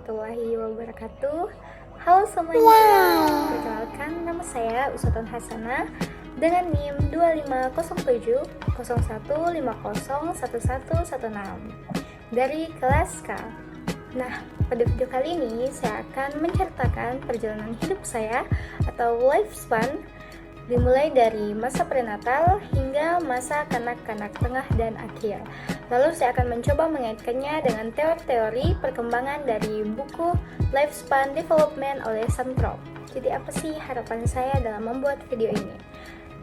warahmatullahi wabarakatuh. Halo semuanya, perkenalkan nama saya Usatan Hasanah dengan NIM 250701501116 dari kelas K. Nah, pada video kali ini saya akan menceritakan perjalanan hidup saya atau lifespan dimulai dari masa prenatal hingga masa kanak-kanak tengah dan akhir. Lalu saya akan mencoba mengaitkannya dengan teori-teori perkembangan dari buku Lifespan Development oleh Santrop. Jadi apa sih harapan saya dalam membuat video ini?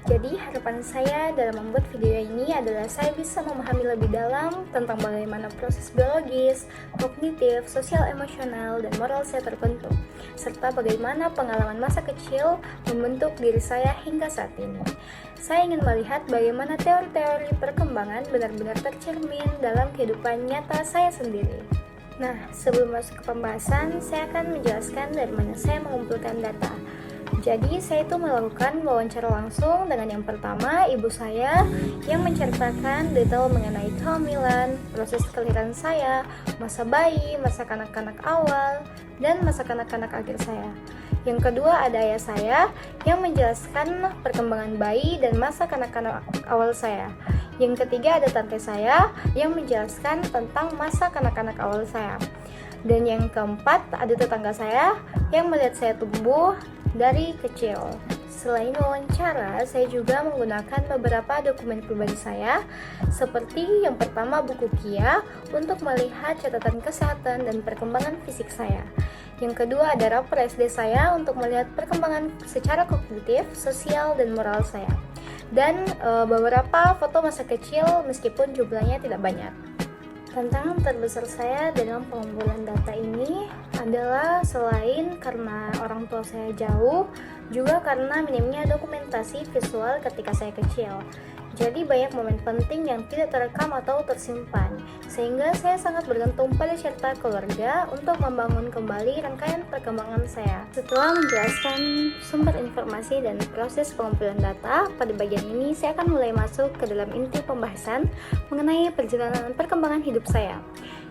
Jadi harapan saya dalam membuat video ini adalah saya bisa memahami lebih dalam tentang bagaimana proses biologis, kognitif, sosial, emosional, dan moral saya terbentuk, serta bagaimana pengalaman masa kecil membentuk diri saya hingga saat ini. Saya ingin melihat bagaimana teori-teori perkembangan benar-benar tercermin dalam kehidupan nyata saya sendiri. Nah, sebelum masuk ke pembahasan, saya akan menjelaskan dari mana saya mengumpulkan data. Jadi saya itu melakukan wawancara langsung dengan yang pertama ibu saya yang menceritakan detail mengenai kehamilan, proses kelahiran saya, masa bayi, masa kanak-kanak awal, dan masa kanak-kanak akhir saya. Yang kedua ada ayah saya yang menjelaskan perkembangan bayi dan masa kanak-kanak awal saya. Yang ketiga ada tante saya yang menjelaskan tentang masa kanak-kanak awal saya. Dan yang keempat ada tetangga saya yang melihat saya tumbuh dari kecil. Selain wawancara, saya juga menggunakan beberapa dokumen pribadi saya, seperti yang pertama buku KIA untuk melihat catatan kesehatan dan perkembangan fisik saya. Yang kedua ada rapor SD saya untuk melihat perkembangan secara kognitif, sosial, dan moral saya. Dan beberapa foto masa kecil meskipun jumlahnya tidak banyak. Tantangan terbesar saya dalam pengumpulan data ini adalah selain karena orang tua saya jauh, juga karena minimnya dokumentasi visual ketika saya kecil. Jadi banyak momen penting yang tidak terekam atau tersimpan, sehingga saya sangat bergantung pada cerita keluarga untuk membangun kembali rangkaian perkembangan saya. Setelah menjelaskan sumber informasi dan proses pengumpulan data, pada bagian ini saya akan mulai masuk ke dalam inti pembahasan mengenai perjalanan perkembangan hidup saya.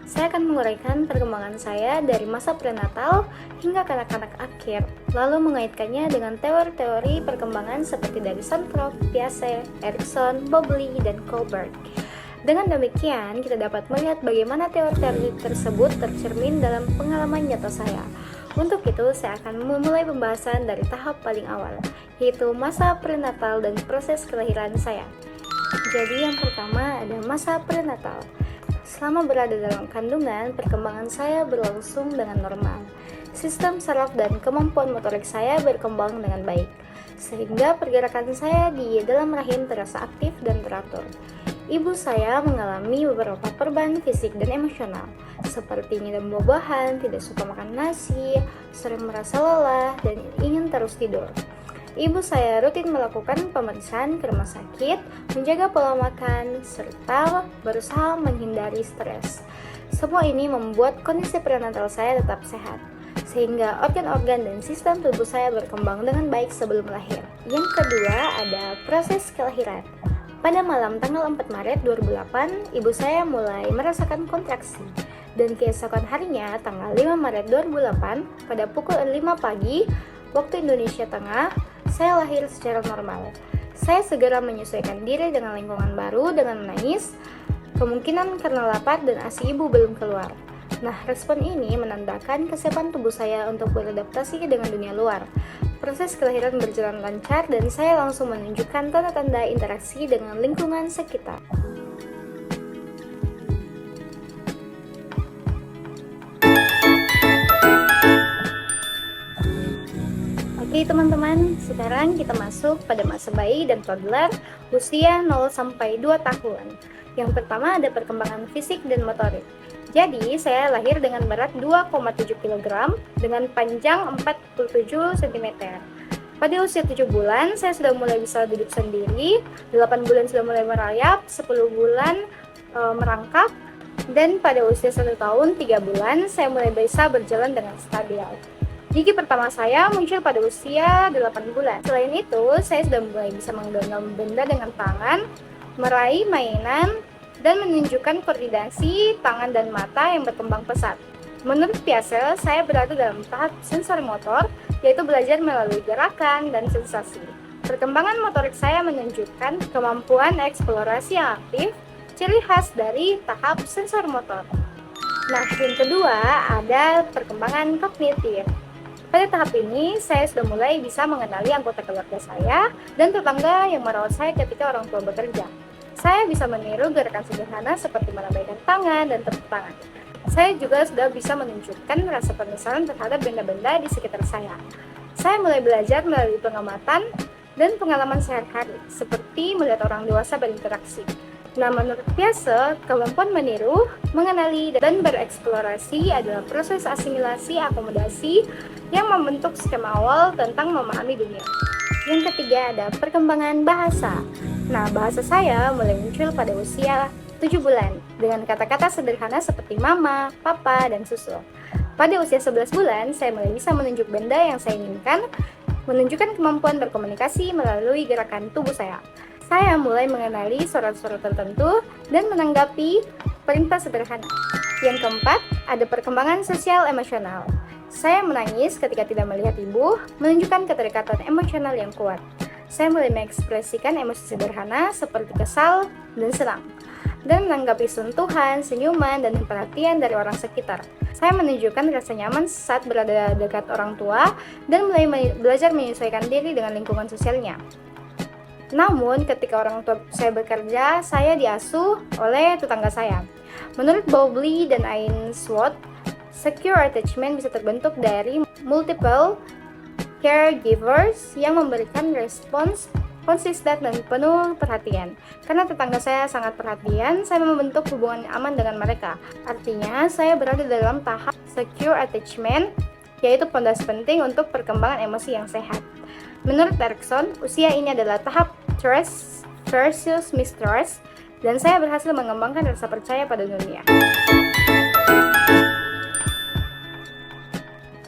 Saya akan menguraikan perkembangan saya dari masa prenatal hingga kanak-kanak akhir, lalu mengaitkannya dengan teori-teori perkembangan seperti dari Santrop, Piaget, Erikson, Bowlby, dan Kohlberg. Dengan demikian, kita dapat melihat bagaimana teori-teori tersebut tercermin dalam pengalaman nyata saya. Untuk itu, saya akan memulai pembahasan dari tahap paling awal, yaitu masa prenatal dan proses kelahiran saya. Jadi yang pertama ada masa prenatal. Selama berada dalam kandungan, perkembangan saya berlangsung dengan normal. Sistem saraf dan kemampuan motorik saya berkembang dengan baik, sehingga pergerakan saya di dalam rahim terasa aktif dan teratur. Ibu saya mengalami beberapa perubahan fisik dan emosional, seperti ngidam buah-buahan, tidak suka makan nasi, sering merasa lelah, dan ingin terus tidur. Ibu saya rutin melakukan pemeriksaan ke rumah sakit, menjaga pola makan, serta berusaha menghindari stres. Semua ini membuat kondisi prenatal saya tetap sehat, sehingga organ-organ dan sistem tubuh saya berkembang dengan baik sebelum lahir. Yang kedua ada proses kelahiran. Pada malam tanggal 4 Maret 2008, ibu saya mulai merasakan kontraksi. Dan keesokan harinya, tanggal 5 Maret 2008, pada pukul 5 pagi, waktu Indonesia Tengah, saya lahir secara normal. Saya segera menyesuaikan diri dengan lingkungan baru dengan menangis, kemungkinan karena lapar dan ASI ibu belum keluar. Nah, respon ini menandakan kesiapan tubuh saya untuk beradaptasi dengan dunia luar. Proses kelahiran berjalan lancar dan saya langsung menunjukkan tanda-tanda interaksi dengan lingkungan sekitar. Oke teman-teman, sekarang kita masuk pada masa bayi dan toddler usia 0-2 tahun. Yang pertama ada perkembangan fisik dan motorik. Jadi, saya lahir dengan berat 2,7 kg dengan panjang 47 cm. Pada usia 7 bulan, saya sudah mulai bisa duduk sendiri, 8 bulan sudah mulai merayap, 10 bulan merangkak, dan pada usia 1 tahun 3 bulan, saya mulai bisa berjalan dengan stabil. Gigi pertama saya muncul pada usia 8 bulan. Selain itu, saya sudah mulai bisa menggenggam benda dengan tangan, meraih mainan, dan menunjukkan koordinasi tangan dan mata yang berkembang pesat. Menurut Piaget, saya berada dalam tahap sensori motor, yaitu belajar melalui gerakan dan sensasi. Perkembangan motorik saya menunjukkan kemampuan eksplorasi yang aktif, ciri khas dari tahap sensor motor. Nah, yang kedua ada perkembangan kognitif. Pada tahap ini, saya sudah mulai bisa mengenali anggota keluarga saya dan tetangga yang merawat saya ketika orang tua bekerja. Saya bisa meniru gerakan sederhana seperti melambaikan tangan dan tepuk tangan. Saya juga sudah bisa menunjukkan rasa penyesalan terhadap benda-benda di sekitar saya. Saya mulai belajar melalui pengamatan dan pengalaman sehari-hari, seperti melihat orang dewasa berinteraksi. Nah, menurut Piaget, kemampuan meniru, mengenali, dan bereksplorasi adalah proses asimilasi akomodasi yang membentuk skema awal tentang memahami dunia. Yang ketiga ada perkembangan bahasa. Nah, bahasa saya mulai muncul pada usia 7 bulan dengan kata-kata sederhana seperti mama, papa, dan susu. Pada usia 11 bulan, saya mulai bisa menunjuk benda yang saya inginkan, menunjukkan kemampuan berkomunikasi melalui gerakan tubuh saya. Saya mulai mengenali suara-suara tertentu dan menanggapi perintah sederhana. Yang keempat, ada perkembangan sosial emosional. Saya menangis ketika tidak melihat ibu, menunjukkan keterikatan emosional yang kuat. Saya mulai mengekspresikan emosi sederhana seperti kesal dan senang, dan menanggapi sentuhan, senyuman, dan perhatian dari orang sekitar. Saya menunjukkan rasa nyaman saat berada dekat orang tua dan mulai belajar menyesuaikan diri dengan lingkungan sosialnya. Namun, ketika orang tua saya bekerja, saya diasuh oleh tetangga saya. Menurut Bowlby dan Ainsworth, secure attachment bisa terbentuk dari multiple caregivers yang memberikan respons konsisten dan penuh perhatian. Karena tetangga saya sangat perhatian, saya membentuk hubungan aman dengan mereka. Artinya, saya berada dalam tahap secure attachment, yaitu pondasi penting untuk perkembangan emosi yang sehat. Menurut Erikson, usia ini adalah tahap trust versus mistrust, dan saya berhasil mengembangkan rasa percaya pada dunia.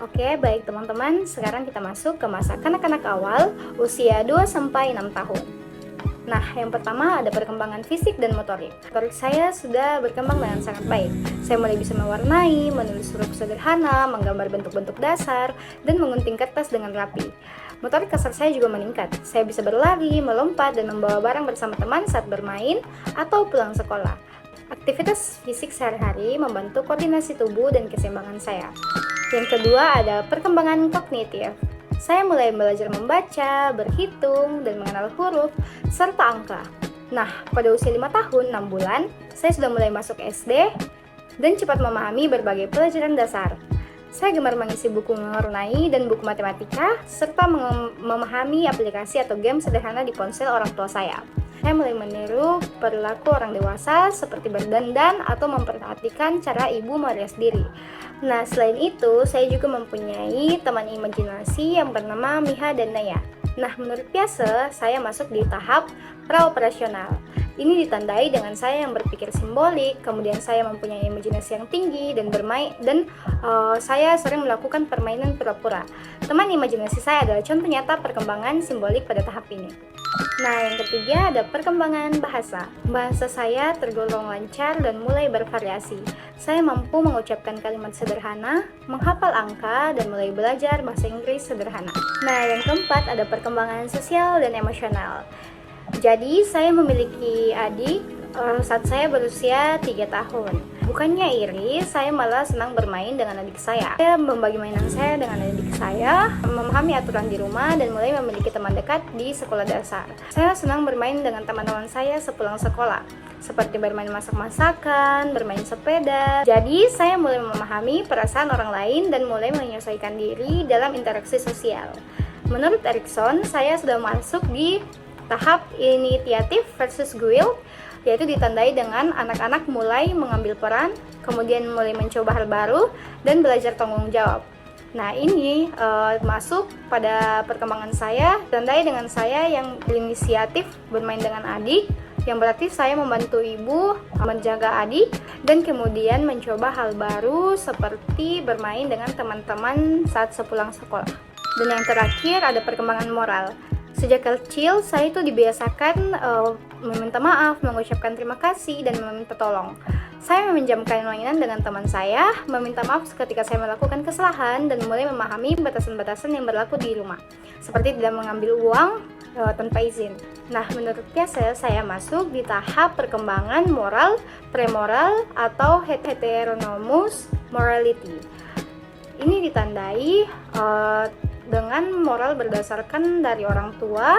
Oke, baik teman-teman, sekarang kita masuk ke masa kanak-kanak awal, usia 2-6 tahun. Nah, yang pertama ada perkembangan fisik dan motorik. Motorik saya sudah berkembang dengan sangat baik. Saya mulai bisa mewarnai, menulis huruf sederhana, menggambar bentuk-bentuk dasar, dan mengunting kertas dengan rapi. Motorik kasar saya juga meningkat. Saya bisa berlari, melompat, dan membawa barang bersama teman saat bermain atau pulang sekolah. Aktivitas fisik sehari-hari membantu koordinasi tubuh dan keseimbangan saya. Yang kedua ada perkembangan kognitif. Saya mulai belajar membaca, berhitung, dan mengenal huruf, serta angka. Nah, pada usia 5 tahun 6 bulan, saya sudah mulai masuk SD dan cepat memahami berbagai pelajaran dasar. Saya gemar mengisi buku mewarnai dan buku matematika, serta memahami aplikasi atau game sederhana di ponsel orang tua saya. Saya mulai meniru perilaku orang dewasa seperti berdandan atau memperhatikan cara ibu merias diri. Nah, selain itu, saya juga mempunyai teman imajinasi yang bernama Miha dan Naya. Nah, menurut Piaget, saya masuk di tahap praoperasional. Ini ditandai dengan saya yang berpikir simbolik, kemudian saya mempunyai imajinasi yang tinggi dan saya sering melakukan permainan pura-pura. Teman imajinasi saya adalah contoh nyata perkembangan simbolik pada tahap ini. Nah, yang ketiga ada perkembangan bahasa. Bahasa saya tergolong lancar dan mulai bervariasi. Saya mampu mengucapkan kalimat sederhana, menghafal angka, dan mulai belajar bahasa Inggris sederhana. Nah, yang keempat ada perkembangan sosial dan emosional. Jadi, saya memiliki adik saat saya berusia 3 tahun. Bukannya iri, saya malah senang bermain dengan adik saya. Saya membagi mainan saya dengan adik saya, memahami aturan di rumah, dan mulai memiliki teman dekat di sekolah dasar. Saya senang bermain dengan teman-teman saya sepulang sekolah, seperti bermain masak-masakan, bermain sepeda. Jadi, saya mulai memahami perasaan orang lain dan mulai menyesuaikan diri dalam interaksi sosial. Menurut Erikson, saya sudah masuk di tahap initiatif versus guilt, yaitu ditandai dengan anak-anak mulai mengambil peran, kemudian mulai mencoba hal baru, dan belajar tanggung jawab. Nah, ini masuk pada perkembangan saya, ditandai dengan saya yang berinisiatif bermain dengan adik, yang berarti saya membantu ibu menjaga adik, dan kemudian mencoba hal baru seperti bermain dengan teman-teman saat sepulang sekolah. Dan yang terakhir ada perkembangan moral. Sejak kecil, saya itu dibiasakan meminta maaf, mengucapkan terima kasih, dan meminta tolong. Saya meminjamkan mainan dengan teman saya, meminta maaf ketika saya melakukan kesalahan, dan mulai memahami batasan-batasan yang berlaku di rumah, seperti tidak mengambil uang tanpa izin. Nah, menurut saya masuk di tahap perkembangan moral, premoral, atau heteronomous morality. Ini ditandai dengan moral berdasarkan dari orang tua,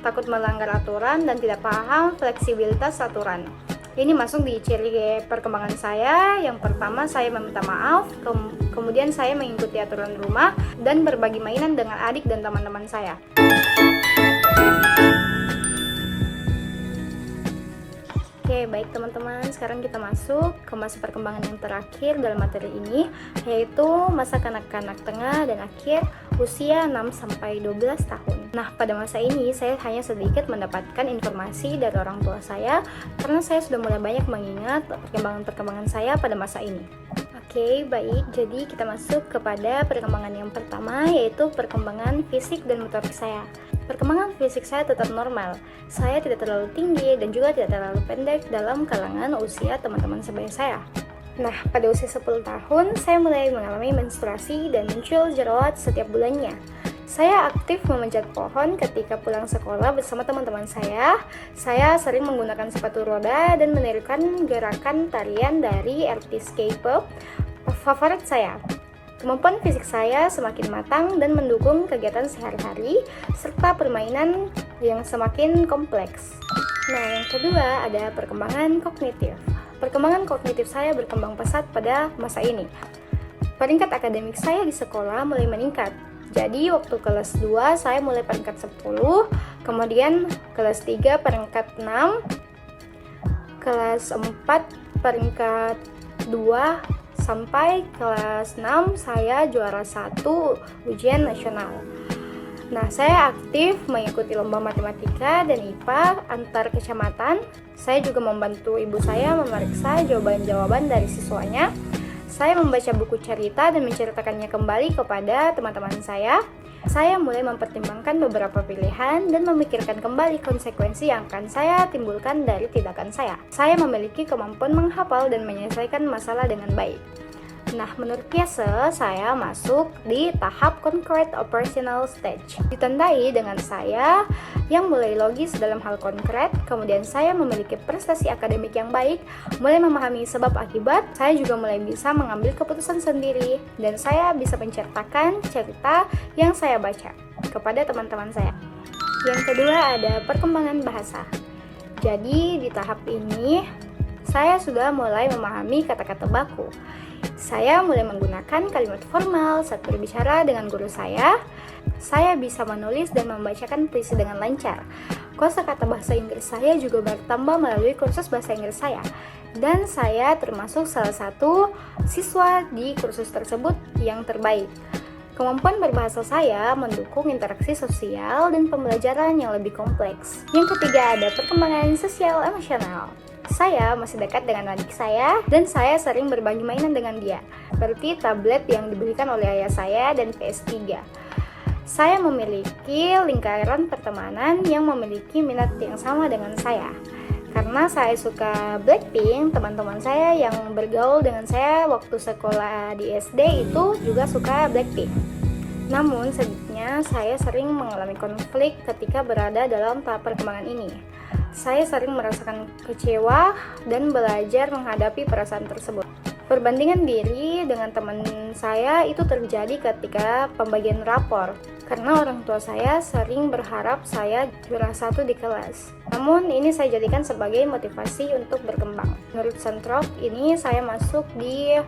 takut melanggar aturan, dan tidak paham fleksibilitas aturan. Ini masuk di ciri perkembangan saya. Yang pertama, saya meminta maaf, kemudian saya mengikuti aturan rumah, dan berbagi mainan dengan adik dan teman-teman saya. Oke, baik teman-teman, sekarang kita masuk ke masa perkembangan yang terakhir dalam materi ini, yaitu masa kanak-kanak tengah dan akhir usia 6-12 tahun. Nah, pada masa ini saya hanya sedikit mendapatkan informasi dari orang tua saya karena saya sudah mulai banyak mengingat perkembangan saya pada masa ini. Oke, baik, jadi kita masuk kepada perkembangan yang pertama, yaitu perkembangan fisik dan motorik saya. Perkembangan fisik saya tetap normal. Saya tidak terlalu tinggi dan juga tidak terlalu pendek dalam kalangan usia teman-teman sebaya saya. Nah, pada usia 10 tahun, saya mulai mengalami menstruasi dan muncul jerawat setiap bulannya. Saya aktif memanjat pohon ketika pulang sekolah bersama teman-teman saya. Saya sering menggunakan sepatu roda dan menirukan gerakan tarian dari artis K-pop favorit saya. Kemampuan fisik saya semakin matang dan mendukung kegiatan sehari-hari serta permainan yang semakin kompleks. Nah, yang kedua ada perkembangan kognitif. Perkembangan kognitif saya berkembang pesat pada masa ini. Peringkat akademik saya di sekolah mulai meningkat. Jadi waktu kelas 2 saya mulai peringkat 10, kemudian kelas 3 peringkat 6, kelas 4 peringkat 2, sampai kelas 6 saya juara 1 ujian nasional. Nah, saya aktif mengikuti lomba matematika dan IPA antar kecamatan. Saya juga membantu ibu saya memeriksa jawaban-jawaban dari siswanya. Saya membaca buku cerita dan menceritakannya kembali kepada teman-teman saya. Saya mulai mempertimbangkan beberapa pilihan dan memikirkan kembali konsekuensi yang akan saya timbulkan dari tindakan saya. Saya memiliki kemampuan menghafal dan menyelesaikan masalah dengan baik. Nah, menurut Piaget, saya masuk di tahap concrete operational stage. Ditandai dengan saya yang mulai logis dalam hal konkret, kemudian saya memiliki prestasi akademik yang baik, mulai memahami sebab akibat, saya juga mulai bisa mengambil keputusan sendiri, dan saya bisa menceritakan cerita yang saya baca kepada teman-teman saya. Yang kedua ada perkembangan bahasa. Jadi di tahap ini, saya sudah mulai memahami kata-kata baku. Saya mulai menggunakan kalimat formal saat berbicara dengan guru saya. Saya bisa menulis dan membacakan puisi dengan lancar. Kosakata bahasa Inggris saya juga bertambah melalui kursus bahasa Inggris saya. Dan saya termasuk salah satu siswa di kursus tersebut yang terbaik. Kemampuan berbahasa saya mendukung interaksi sosial dan pembelajaran yang lebih kompleks. Yang ketiga ada perkembangan sosial emosional. Saya masih dekat dengan adik saya dan saya sering berbagi mainan dengan dia, seperti tablet yang dibelikan oleh ayah saya dan PS3. Saya memiliki lingkaran pertemanan yang memiliki minat yang sama dengan saya. Karena saya suka Blackpink, teman-teman saya yang bergaul dengan saya waktu sekolah di SD itu juga suka Blackpink. Namun, sedikitnya saya sering mengalami konflik ketika berada dalam tahap perkembangan ini. Saya sering merasakan kecewa dan belajar menghadapi perasaan tersebut. Perbandingan diri dengan teman saya itu terjadi ketika pembagian rapor, karena orang tua saya sering berharap saya juara 1 di kelas. Namun ini saya jadikan sebagai motivasi untuk berkembang. Menurut Centrock, ini saya masuk di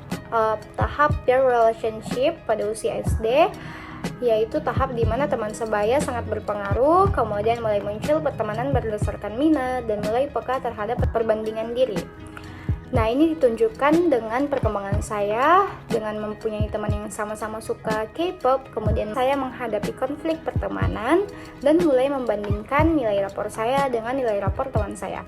tahap peer relationship pada usia SD, yaitu tahap di mana teman sebaya sangat berpengaruh, kemudian mulai muncul pertemanan berdasarkan minat, dan mulai peka terhadap perbandingan diri. Nah, ini ditunjukkan dengan perkembangan saya dengan mempunyai teman yang sama-sama suka K-pop, kemudian saya menghadapi konflik pertemanan dan mulai membandingkan nilai rapor saya dengan nilai rapor teman saya.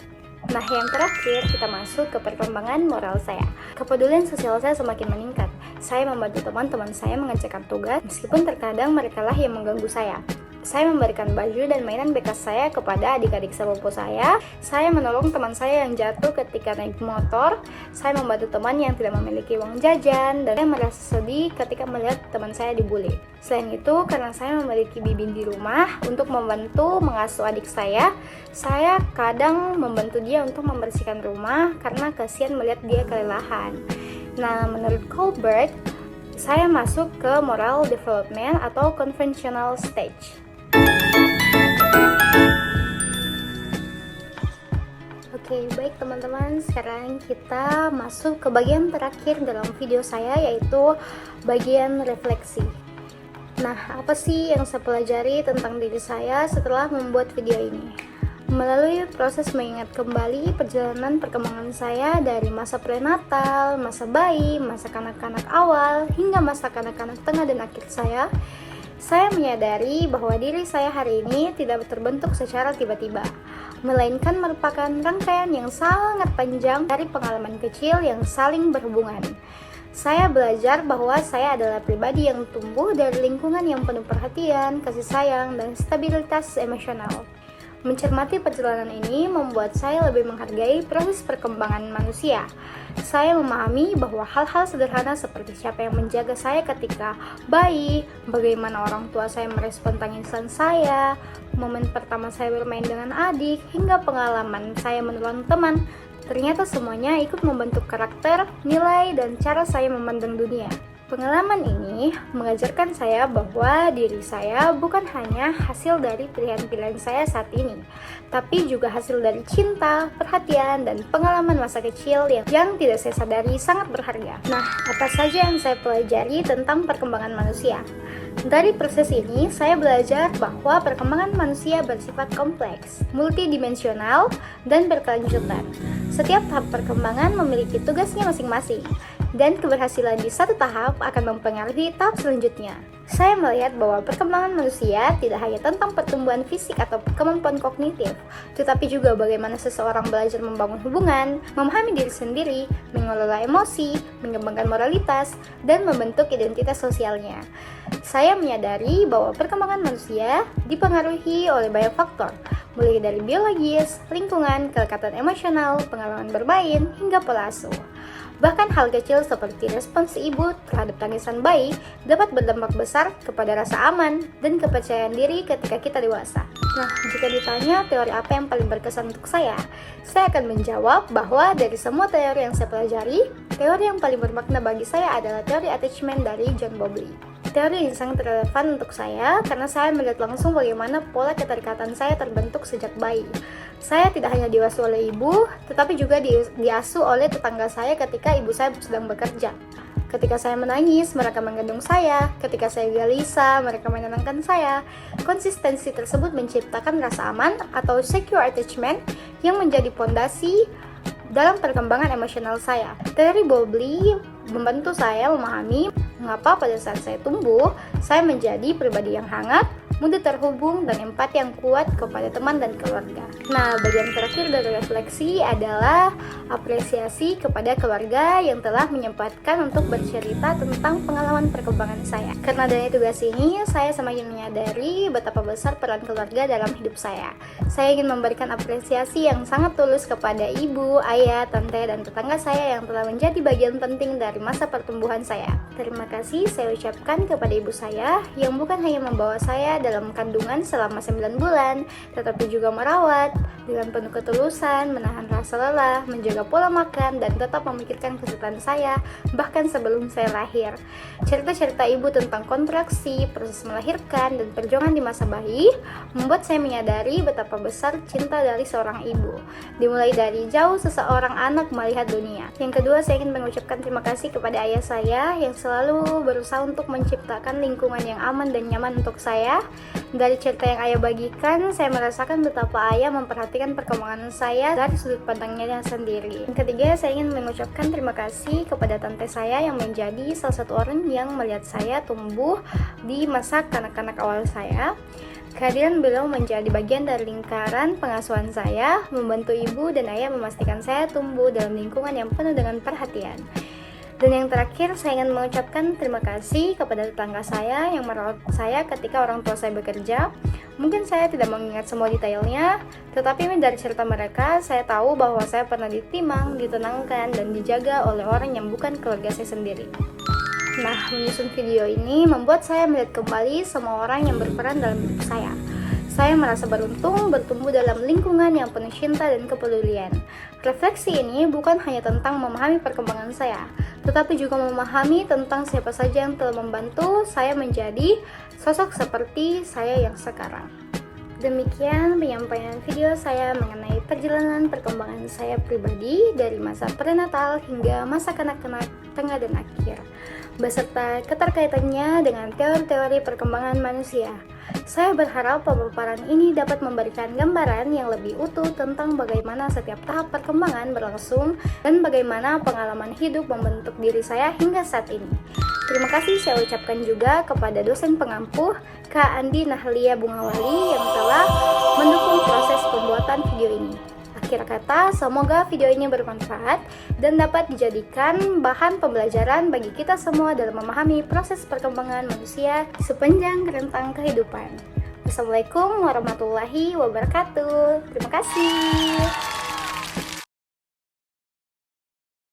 Nah, yang terakhir kita masuk ke perkembangan moral saya. Kepedulian sosial saya semakin meningkat. Saya membantu teman-teman saya mengerjakan tugas, meskipun terkadang merekalah yang mengganggu saya. Saya memberikan baju dan mainan bekas saya kepada adik-adik sepupu saya. Saya menolong teman saya yang jatuh ketika naik motor. Saya membantu teman yang tidak memiliki uang jajan, dan saya merasa sedih ketika melihat teman saya dibully. Selain itu, karena saya memiliki bibi di rumah untuk membantu mengasuh adik saya kadang membantu dia untuk membersihkan rumah karena kasihan melihat dia kelelahan. Nah, menurut Colbert, saya masuk ke moral development atau conventional stage. Oke, baik teman-teman, sekarang kita masuk ke bagian terakhir dalam video saya, yaitu bagian refleksi. Nah, apa sih yang saya pelajari tentang diri saya setelah membuat video ini? Melalui proses mengingat kembali perjalanan perkembangan saya dari masa prenatal, masa bayi, masa kanak-kanak awal, hingga masa kanak-kanak tengah dan akhir saya menyadari bahwa diri saya hari ini tidak terbentuk secara tiba-tiba, melainkan merupakan rangkaian yang sangat panjang dari pengalaman kecil yang saling berhubungan. Saya belajar bahwa saya adalah pribadi yang tumbuh dari lingkungan yang penuh perhatian, kasih sayang, dan stabilitas emosional. Mencermati perjalanan ini membuat saya lebih menghargai proses perkembangan manusia. Saya memahami bahwa hal-hal sederhana seperti siapa yang menjaga saya ketika bayi, bagaimana orang tua saya merespon tangisan saya, momen pertama saya bermain dengan adik, hingga pengalaman saya menolong teman, ternyata semuanya ikut membentuk karakter, nilai, dan cara saya memandang dunia. Pengalaman ini mengajarkan saya bahwa diri saya bukan hanya hasil dari pilihan-pilihan saya saat ini, tapi juga hasil dari cinta, perhatian, dan pengalaman masa kecil yang tidak saya sadari sangat berharga. Nah, apa saja yang saya pelajari tentang perkembangan manusia? Dari proses ini, saya belajar bahwa perkembangan manusia bersifat kompleks, multidimensional, dan berkelanjutan. Setiap tahap perkembangan memiliki tugasnya masing-masing, dan keberhasilan di satu tahap akan mempengaruhi tahap selanjutnya. Saya melihat bahwa perkembangan manusia tidak hanya tentang pertumbuhan fisik atau kemampuan kognitif, tetapi juga bagaimana seseorang belajar membangun hubungan, memahami diri sendiri, mengelola emosi, mengembangkan moralitas, dan membentuk identitas sosialnya. Saya menyadari bahwa perkembangan manusia dipengaruhi oleh banyak faktor, mulai dari biologis, lingkungan, kelekatan emosional, pengalaman bermain, hingga pola asuh. Bahkan hal kecil seperti respons ibu terhadap tangisan bayi dapat berdampak besar kepada rasa aman dan kepercayaan diri ketika kita dewasa. Nah, jika ditanya teori apa yang paling berkesan untuk saya akan menjawab bahwa dari semua teori yang saya pelajari, teori yang paling bermakna bagi saya adalah teori attachment dari John Bowlby. Teori ini sangat relevan untuk saya karena saya melihat langsung bagaimana pola keterikatan saya terbentuk sejak bayi. Saya tidak hanya diasuh oleh ibu, tetapi juga diasuh oleh tetangga saya ketika ibu saya sedang bekerja. Ketika saya menangis, mereka menggendong saya. Ketika saya gelisah, mereka menenangkan saya. Konsistensi tersebut menciptakan rasa aman atau secure attachment yang menjadi fondasi dalam perkembangan emosional saya. Teori Bowlby membantu saya memahami mengapa pada saat saya tumbuh, saya menjadi pribadi yang hangat, mudah terhubung, dan empati yang kuat kepada teman dan keluarga. Nah, bagian terakhir dari refleksi adalah apresiasi kepada keluarga yang telah menyempatkan untuk bercerita tentang pengalaman perkembangan saya. Karena dari tugas ini, saya semakin menyadari betapa besar peran keluarga dalam hidup saya. Saya ingin memberikan apresiasi yang sangat tulus kepada ibu, ayah, tante, dan tetangga saya yang telah menjadi bagian penting dari masa pertumbuhan saya. Terima kasih saya ucapkan kepada ibu saya yang bukan hanya membawa saya dalam kandungan selama 9 bulan, tetapi juga merawat dengan penuh ketulusan, menahan rasa lelah, menjaga pola makan, dan tetap memikirkan kesehatan saya bahkan sebelum saya lahir. Cerita-cerita ibu tentang kontraksi, proses melahirkan, dan perjuangan di masa bayi membuat saya menyadari betapa besar cinta dari seorang ibu, dimulai dari jauh seseorang anak melihat dunia. Yang kedua, saya ingin mengucapkan terima kasih kepada ayah saya yang selalu berusaha untuk menciptakan lingkungan yang aman dan nyaman untuk saya. Dari cerita yang ayah bagikan, saya merasakan betapa ayah memperhatikan perkembangan saya dari sudut pandangnya sendiri. Yang ketiga, saya ingin mengucapkan terima kasih kepada tante saya yang menjadi salah satu orang yang melihat saya tumbuh di masa kanak-kanak awal saya. Kehadiran beliau menjadi bagian dari lingkaran pengasuhan saya, membantu ibu dan ayah memastikan saya tumbuh dalam lingkungan yang penuh dengan perhatian. Dan yang terakhir, saya ingin mengucapkan terima kasih kepada tetangga saya yang merawat saya ketika orang tua saya bekerja. Mungkin saya tidak mengingat semua detailnya, tetapi dari cerita mereka, saya tahu bahwa saya pernah ditimang, ditenangkan, dan dijaga oleh orang yang bukan keluarga saya sendiri. Nah, menyusun video ini membuat saya melihat kembali semua orang yang berperan dalam hidup saya. Saya merasa beruntung bertumbuh dalam lingkungan yang penuh cinta dan kepedulian. Refleksi ini bukan hanya tentang memahami perkembangan saya, tetapi juga memahami tentang siapa saja yang telah membantu saya menjadi sosok seperti saya yang sekarang. Demikian penyampaian video saya mengenai perjalanan perkembangan saya pribadi dari masa prenatal hingga masa kanak-kanak, tengah, dan akhir, beserta keterkaitannya dengan teori-teori perkembangan manusia. Saya berharap pemaparan ini dapat memberikan gambaran yang lebih utuh tentang bagaimana setiap tahap perkembangan berlangsung dan bagaimana pengalaman hidup membentuk diri saya hingga saat ini. Terima kasih saya ucapkan juga kepada dosen pengampu Kak Andi Nahlia Bungawali yang telah mendukung proses pembuatan video ini. Akhir kata, semoga video ini bermanfaat dan dapat dijadikan bahan pembelajaran bagi kita semua dalam memahami proses perkembangan manusia sepanjang rentang kehidupan. Wassalamualaikum warahmatullahi wabarakatuh. Terima kasih.